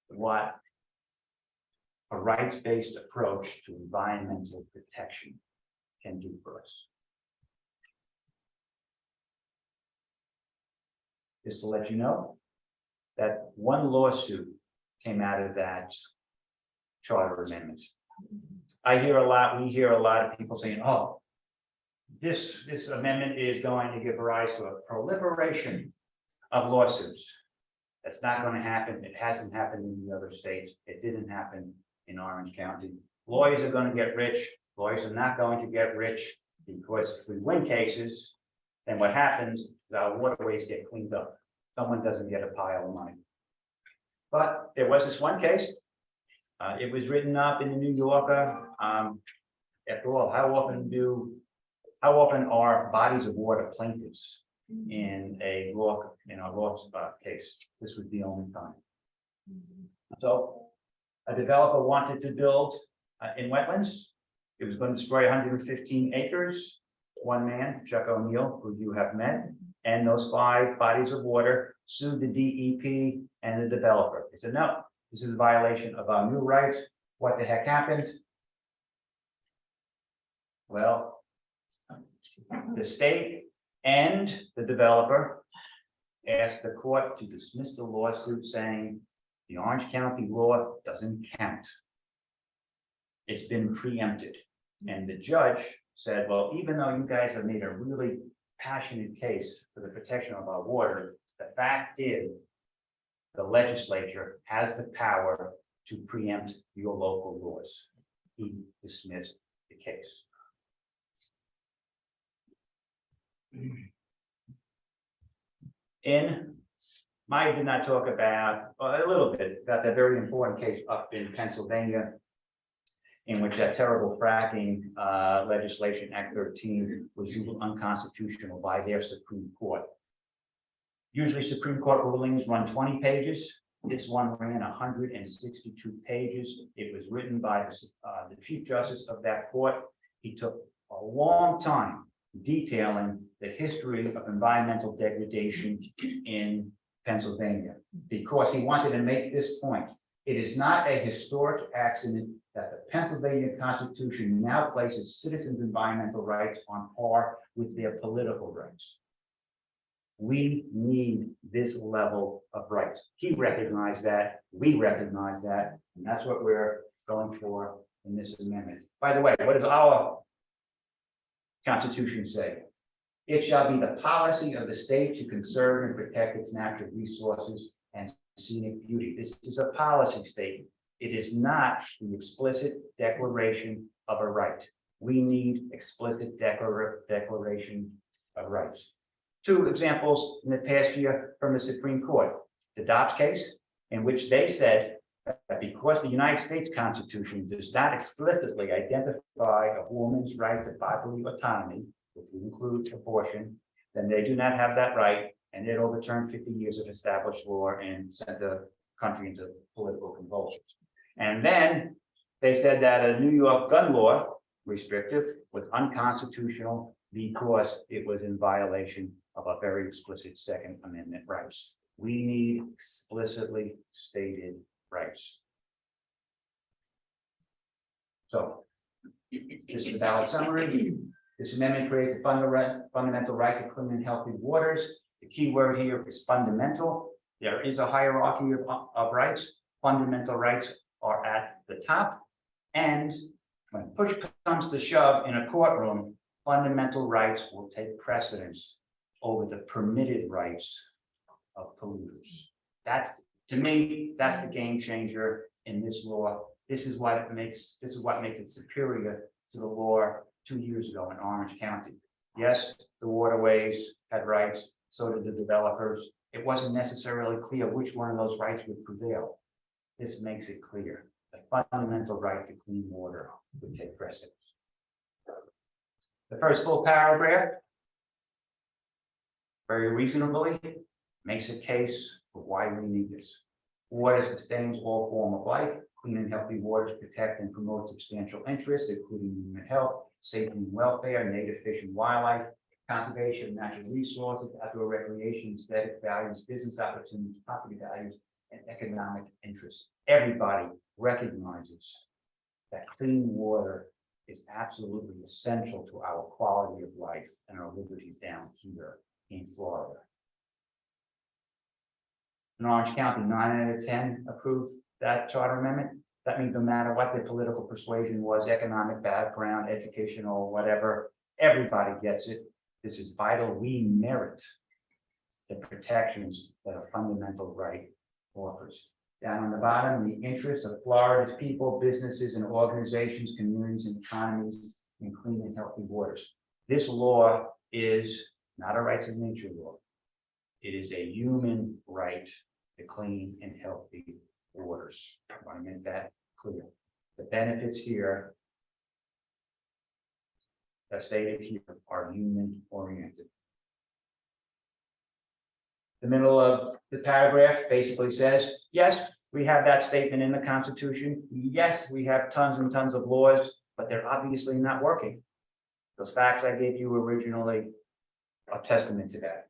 what a rights-based approach to environmental protection can do for us. Just to let you know that one lawsuit came out of that charter amendment. I hear a lot, we hear a lot of people saying, oh, this amendment is going to give rise to a proliferation of lawsuits. That's not going to happen. It hasn't happened in the other states. It didn't happen in Orange County. Lawyers are going to get rich. Lawyers are not going to get rich, because if we win cases, then what happens is our waterways get cleaned up. Someone doesn't get a pile of money. But there was this one case. It was written up in the New Yorker. After all, how often are bodies of water plaintiffs in a law case? This was the only time. So a developer wanted to build in wetlands. It was going to destroy 115 acres. One man, Chuck O'Neill, who you have met, and those 5 bodies of water sued the DEP and the developer. They said, no, this is a violation of our new rights. What the heck happened? Well, the state and the developer asked the court to dismiss the lawsuit, saying the Orange County law doesn't count. It's been preempted. And the judge said, well, even though you guys have made a really passionate case for the protection of our water, the fact is the legislature has the power to preempt your local laws. He dismissed the case. Maya did not talk about, a little bit, about that very important case up in Pennsylvania, in which that terrible fracking legislation, Act 13, was ruled unconstitutional by their Supreme Court. Usually Supreme Court rulings run 20 pages. This one ran 162 pages. It was written by the Chief Justice of that court. He took a long time detailing the history of environmental degradation in Pennsylvania, because he wanted to make this point. It is not a historic accident that the Pennsylvania Constitution now places citizens' environmental rights on par with their political rights. We need this level of rights. He recognized that, we recognize that, and that's what we're going for in this amendment. By the way, what does our Constitution say? It shall be the policy of the state to conserve and protect its natural resources and scenic beauty. This is a policy statement. It is not the explicit declaration of a right. We need explicit declaration of rights. Two examples in the past year from the Supreme Court, the Dobbs case, in which they said that because the United States Constitution does not explicitly identify a woman's right to bodily autonomy, which would include abortion, then they do not have that right, and it overturned 50 years of established law and sent the country into political convulsions. And then they said that a New York gun law restrictive was unconstitutional because it was in violation of a very explicit Second Amendment rights. We need explicitly stated rights. So this is a ballot summary. This amendment creates a fundamental right to clean and healthy waters. The key word here is fundamental. There is a hierarchy of rights. Fundamental rights are at the top. And when push comes to shove in a courtroom, fundamental rights will take precedence over the permitted rights of polluters. That's, to me, that's the game changer in this law. This is what makes it superior to the law 2 years ago in Orange County. Yes, the waterways had rights, so did the developers. It wasn't necessarily clear which one of those rights would prevail. This makes it clear. The fundamental right to clean water would take precedence. The first full paragraph, very reasonably, makes a case for why we need this. Water sustains all form of life. Clean and healthy waters protect and promote substantial interests, including human health, safety and welfare, native fish and wildlife, conservation of natural resources, outdoor recreation, aesthetic values, business opportunities, property values, and economic interests. Everybody recognizes that clean water is absolutely essential to our quality of life and our liberty down here in Florida. In Orange County, 9 out of 10 approved that charter amendment. That means no matter what their political persuasion was, economic background, educational, whatever, everybody gets it. This is vital. We merit the protections that a fundamental right offers. Down on the bottom, the interests of Florida's people, businesses, and organizations, communities, and economies in clean and healthy waters. This law is not a rights of nature law. It is a human right to clean and healthy waters. I want to make that clear. The benefits here that stated here are human oriented. The middle of the paragraph basically says, yes, we have that statement in the Constitution. Yes, we have tons and tons of laws, but they're obviously not working. Those facts I gave you originally are testament to that.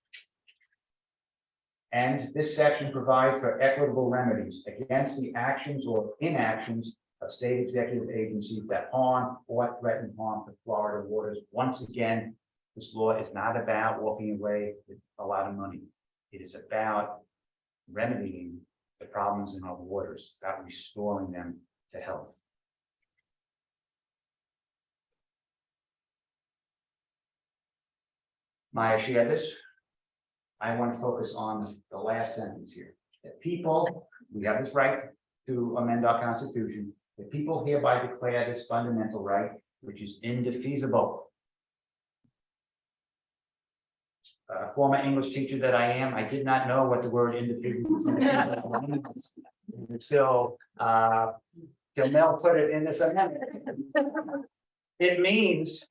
And this section provides for equitable remedies against the actions or inactions of state executive agencies that harm or threaten harm to Florida waters. Once again, this law is not about walking away with a lot of money. It is about remedying the problems in our waters. It's about restoring them to health. Maya shared this. I want to focus on the last sentence here. That people, we have this right to amend our Constitution. The people hereby declare this fundamental right, which is indefeasible. Former English teacher that I am, I did not know what the word indefeasible means. So, till Mel put it in this amendment. It means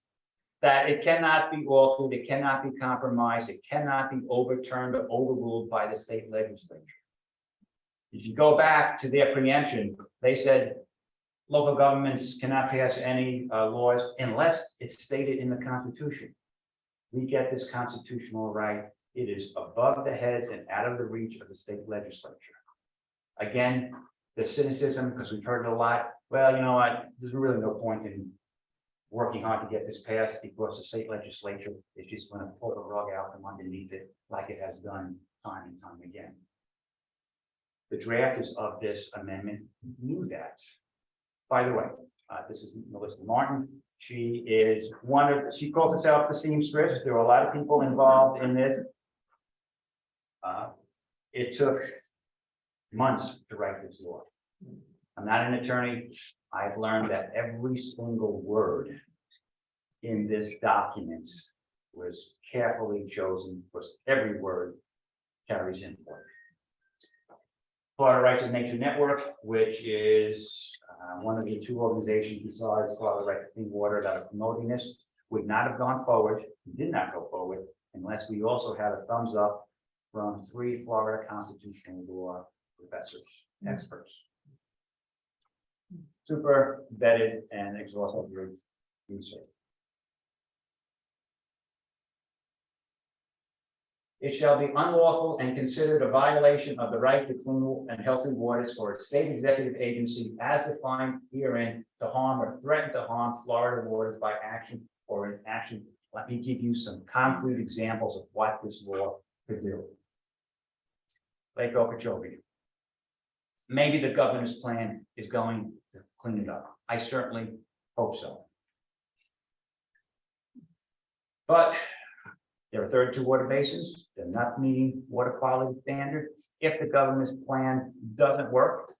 that it cannot be altered, it cannot be compromised, it cannot be overturned or overruled by the state legislature. If you go back to their preemption, they said local governments cannot pass any laws unless it's stated in the Constitution. We get this constitutional right. It is above the heads and out of the reach of the state legislature. Again, the cynicism, because we've heard it a lot, well, you know what, there's really no point in working hard to get this passed because the state legislature is just going to pull the rug out from underneath it like it has done time and time again. The drafters of this amendment knew that. By the way, this is Melissa Martin. She is she calls herself the seamstress. There are a lot of people involved in this. It took months to write this law. I'm not an attorney. I've learned that every single word in this document was carefully chosen, because every word carries import. Florida Rights and Nature Network, which is one of the two organizations besides Florida Right to Clean Water that are promoting this, would not have gone forward, did not go forward, unless we also had a thumbs up from 3 Florida constitutional law professors, experts. Super vetted and exhaustive research. It shall be unlawful and considered a violation of the right to clean and healthy waters for a state executive agency as defined herein to harm or threaten to harm Florida waters by action or inaction. Let me give you some concrete examples of what this law could do. Lake Okeechobee. Maybe the governor's plan is going to clean it up. I certainly hope so. But there are 32 water basins. They're not meeting water quality standards. If the governor's plan doesn't work,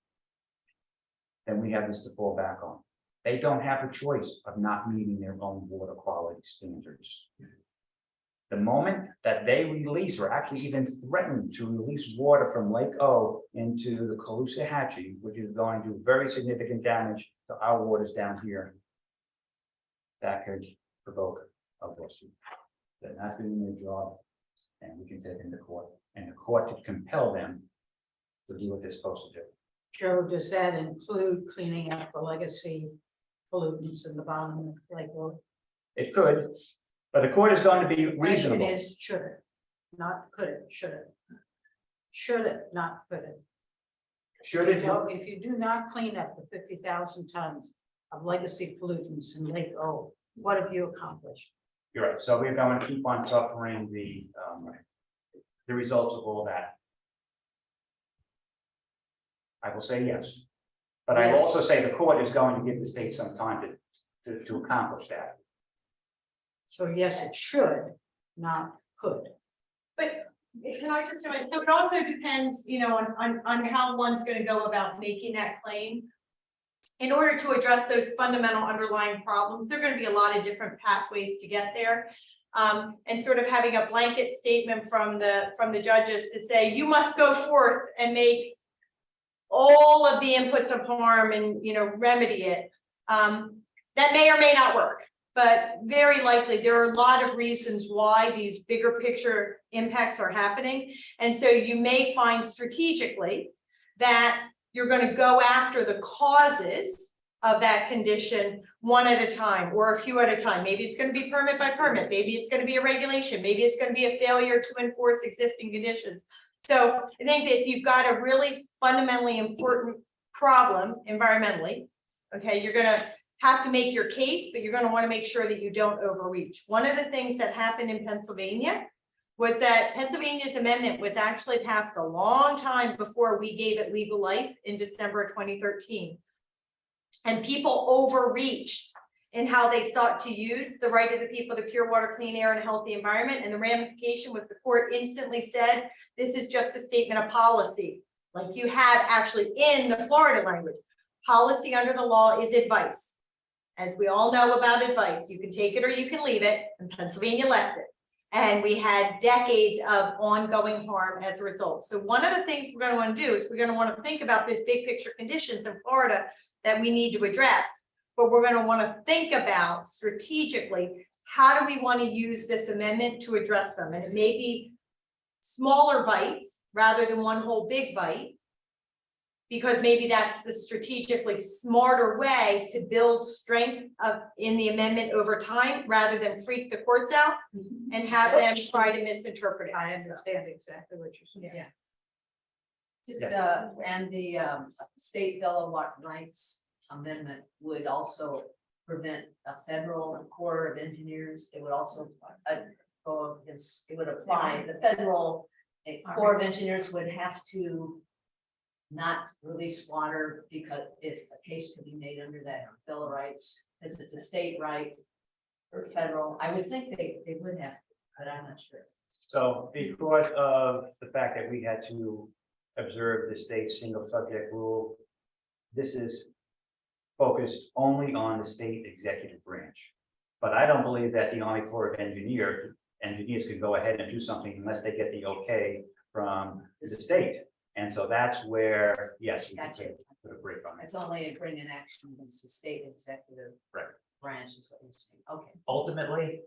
then we have this to fall back on. They don't have a choice of not meeting their own water quality standards. The moment that they release or actually even threaten to release water from Lake O into the Caloosahatchee, which is going to do very significant damage to our waters down here, that could provoke a lawsuit. They're not doing their job, and we can take them to court, and the court could compel them to do what they're supposed to do. Joe, does that include cleaning up the legacy pollutants in the bottom of the lake? It could, but the court is going to be Question reasonable. is, should it? Not could it, should it? Should it, not could it? Should it? If you do not clean up the 50,000 tons of legacy pollutants in Lake O, what have you accomplished? You're right. So we're going to keep on suffering the results of all that. I will say yes, but I will Yes. also say the court is going to give the state some time to accomplish that. So yes, it should, not could. But can I just, so it also depends, you know, on how one's gonna go about making that claim. In order to address those fundamental underlying problems, there are gonna be a lot of different pathways to get there. And sort of having a blanket statement from the judges to say, you must go forth and make all of the inputs of harm and, you know, remedy it. That may or may not work. But very likely, there are a lot of reasons why these bigger picture impacts are happening. And so you may find strategically that you're going to go after the causes of that condition one at a time or a few at a time. Maybe it's going to be permit by permit. Maybe it's going to be a regulation. Maybe it's going to be a failure to enforce existing conditions. So I think that if you've got a really fundamentally important problem environmentally, okay, you're going to have to make your case, but you're going to want to make sure that you don't overreach. One of the things that happened in Pennsylvania was that Pennsylvania's amendment was actually passed a long time before we gave it legal life in December of 2013. And people overreached in how they sought to use the right of the people to pure water, clean air, and a healthy environment. And the ramification was the court instantly said, this is just a statement of policy, like you had actually in the Florida language. Policy under the law is advice. As we all know about advice, you can take it or you can leave it, and Pennsylvania left it. And we had decades of ongoing harm as a result. So one of the things we're going to want to do is we're going to want to think about these big picture conditions in Florida that we need to address. But we're going to want to think about strategically, how do we want to use this amendment to address them? And it may be smaller bites rather than one whole big bite, because maybe that's the strategically smarter way to build strength in the amendment over time, rather than freak the courts out and have them try to misinterpret it. I understand exactly what you're saying. Yeah. Just, and the state Bill of Rights amendment would also prevent a federal Corps of Engineers. It would also go against, it would apply, the federal Corps of Engineers would have to not release water because if a case could be made under that Bill of Rights, because it's a state right or federal, I would think they would have, but I'm not sure. So because of the fact that we had to observe the state's single subject rule, this is focused only on the state executive branch. But I don't believe that the Army Corps of Engineers engineers could go ahead and do something unless they get the okay from the state. And so that's where, yes, we can Gotcha. put a break on it. It's only a bring in action against the state executive. Right. Branch is what you're saying, okay. Ultimately,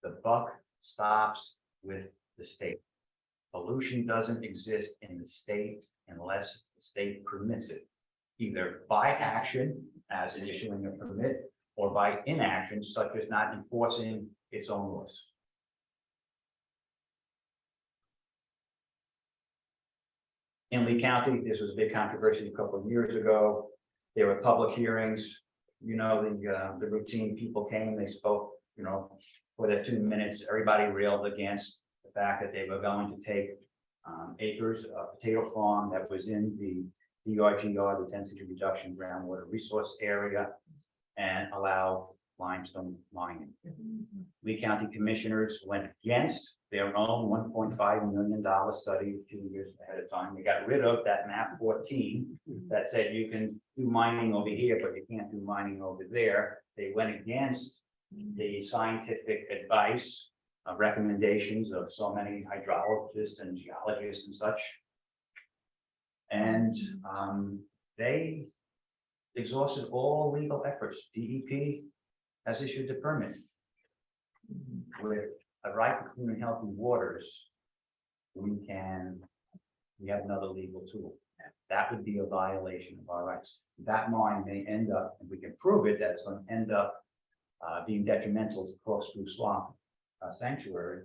the buck stops with the state. Pollution doesn't exist in the state unless the state permits it. Either by action, as in issuing a permit, or by inaction, such as not enforcing its own laws. In Lee County, this was a big controversy a couple of years ago. There were public hearings, you know, the routine people came, they spoke, you know, for their 2 minutes, everybody railed against the fact that they were going to take acres of potato farm that was in the DRGR, the density reduction groundwater resource area, and allow limestone mining. Lee County commissioners went against their own $1.5 million study 2 years ahead of time. They got rid of that map 14 that said you can do mining over here, but you can't do mining over there. They went against the scientific advice, recommendations of so many hydrologists and geologists and such. And they exhausted all legal efforts. DEP has issued the permit. With a right to clean and healthy waters, we have another legal tool. That would be a violation of our rights. That mine may end up, if we can prove it, that it's going to end up being detrimental to Corkscrew Swamp sanctuary.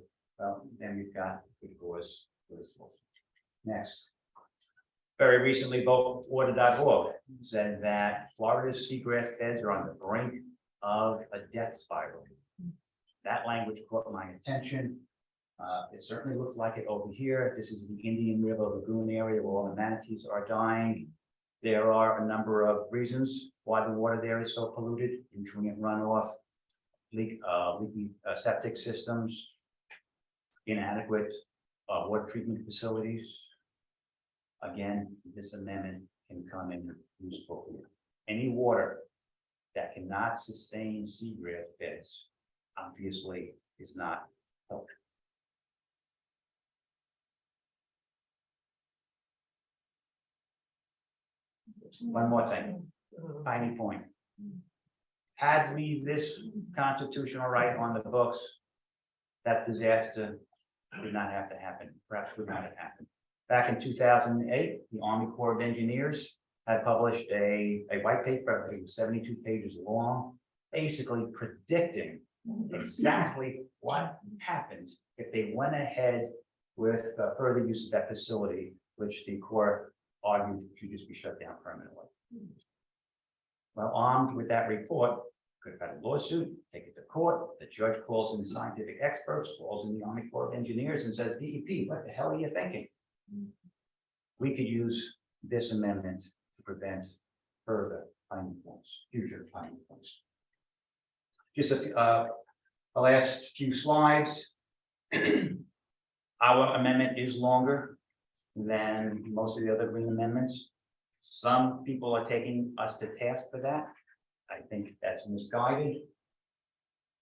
Then we've got recourse for this. Next. Very recently, votewater.org said that Florida's seagrass beds are on the brink of a death spiral. That language caught my attention. It certainly looks like it over here. This is the Indian River Lagoon area where all the manatees are dying. There are a number of reasons why the water there is so polluted: nutrient runoff, leaky septic systems, inadequate water treatment facilities. Again, this amendment can come in useful here. Any water that cannot sustain seagrass beds obviously is not healthy. One more thing, tiny point. Had we this constitutional right on the books, that disaster would not have to happen, perhaps would not have happened. Back in 2008, the Army Corps of Engineers had published a white paper, I think it was 72 pages long, basically predicting exactly what happens if they went ahead with further use of that facility, which the Corps argued should just be shut down permanently. Well, armed with that report, could have had a lawsuit, take it to court. The judge calls in scientific experts, calls in the Army Corps of Engineers and says, DEP, what the hell are you thinking? We could use this amendment to prevent further finding points, future finding points. Just the last few slides. Our amendment is longer than most of the other green amendments. Some people are taking us to task for that. I think that's misguided.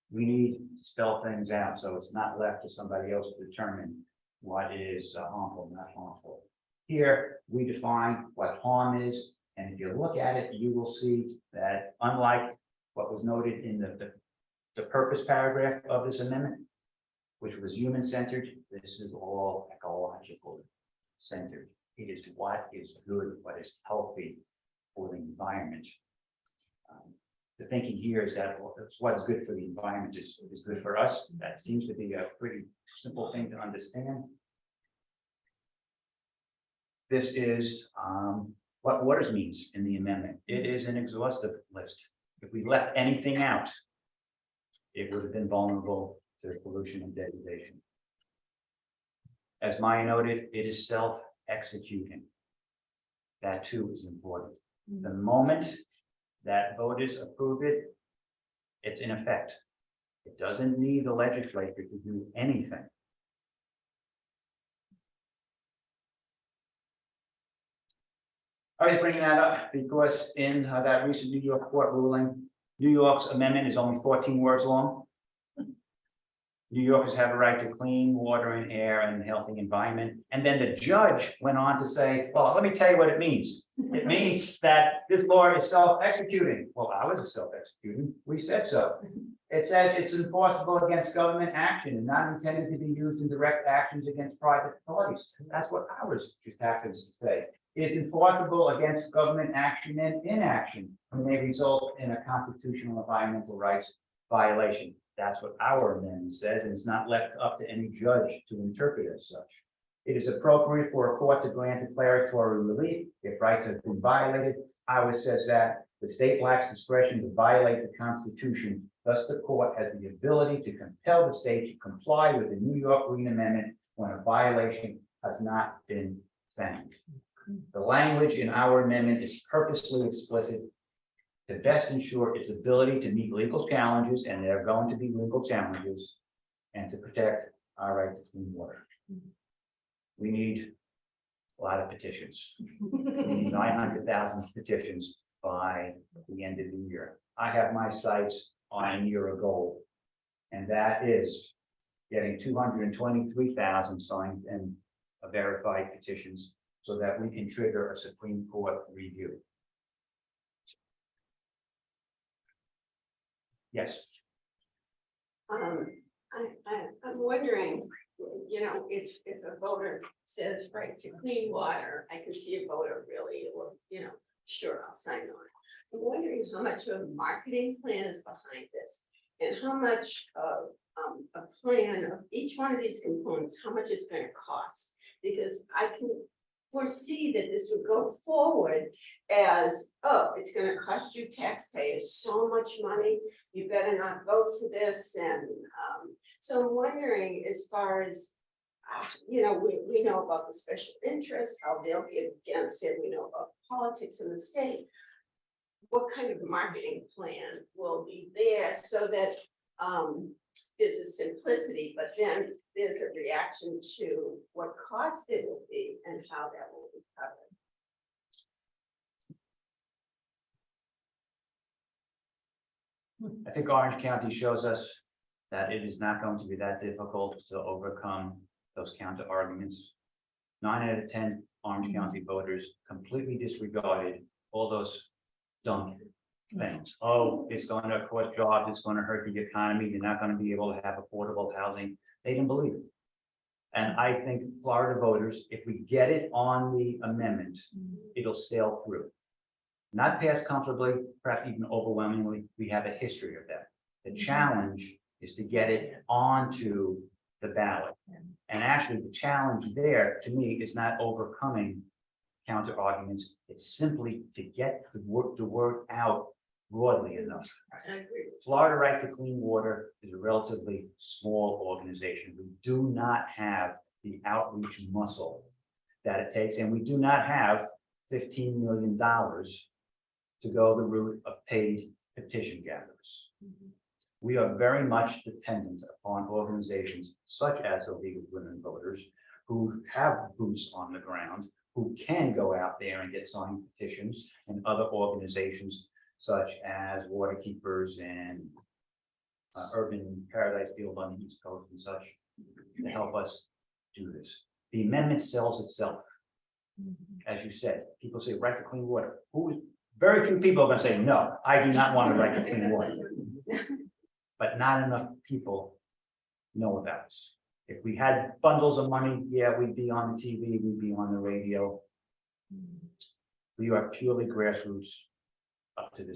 We need to spell things out so it's not left to somebody else to determine what is harmful, not harmful. Here, we define what harm is, and if you look at it, you will see that unlike what was noted in the purpose paragraph of this amendment, which was human-centered, this is all ecological centered. It is what is good, what is healthy for the environment. The thinking here is that what is good for the environment is good for us. That seems to be a pretty simple thing to understand. This is what waters means in the amendment. It is an exhaustive list. If we left anything out, it would have been vulnerable to pollution and degradation. As Maya noted, it is self-executing. That too is important. The moment that voters approve it, it's in effect. It doesn't need the legislature to do anything. I was bringing that up because in that recent New York court ruling, New York's amendment is only 14 words long. New Yorkers have a right to clean water and air and healthy environment. And then the judge went on to say, well, let me tell you what it means. It means that this law is self-executing. Well, ours is self-executing. We said so. It says it's enforceable against government action and not intended to be used in direct actions against private parties. That's what ours just happens to say. It is enforceable against government action and inaction when they result in a constitutional environmental rights violation. That's what our amendment says, and it's not left up to any judge to interpret as such. It is appropriate for a court to grant declaratory relief if rights have been violated. Ours says that the state lacks discretion to violate the Constitution. Thus, the court has the ability to compel the state to comply with the New York Green Amendment when a violation has not been found. The language in our amendment is purposely explicit to best ensure its ability to meet legal challenges, and there are going to be legal challenges, and to protect our right to clean water. We need a lot of petitions. We need 900,000 petitions by the end of the year. I have my sights on a year goal, and that is getting 223,000 signed and verified petitions so that we can trigger a Supreme Court review. Yes. I'm wondering, you know, if a voter says right to clean water, I can see a voter really, or, you know, sure, I'll sign on. I'm wondering how much of a marketing plan is behind this, and how much of a plan of each one of these components, how much it's gonna cost. Because I can foresee that this would go forward as, oh, it's gonna cost you taxpayers so much money, you better not vote for this, and so I'm wondering, as far as, you know, we know about the special interests, how they'll be against it, we know about politics in the state. What kind of marketing plan will be there so that there's a simplicity, but then there's a reaction to what cost it will be and how that will be covered. I think Orange County shows us that it is not going to be that difficult to overcome those counter arguments. 9 out of 10 Orange County voters completely disregarded all those dumb things. Oh, it's going to cost jobs, it's going to hurt the economy, you're not going to be able to have affordable housing. They didn't believe it. And I think Florida voters, if we get it on the amendment, it'll sail through. Not pass comfortably, perhaps even overwhelmingly. We have a history of that. The challenge is to get it onto the ballot. And actually, the challenge there, to me, is not overcoming counter arguments. It's simply to get the word out broadly enough. I agree. Florida Right to Clean Water is a relatively small organization. We do not have the outreach muscle that it takes, and we do not have $15 million to go the route of paid petition gatherers. We are very much dependent upon organizations such as the League of Women Voters, who have boots on the ground, who can go out there and get signed petitions, and other organizations such as Waterkeepers and Urban Paradise Field on the East Coast and such, to help us do this. The amendment sells itself. As you said, people say right to clean water. Very few people are going to say, no, I do not want a right to clean water. But not enough people know about us. If we had bundles of money, yeah, we'd be on the TV, we'd be on the radio. We are purely grassroots up to this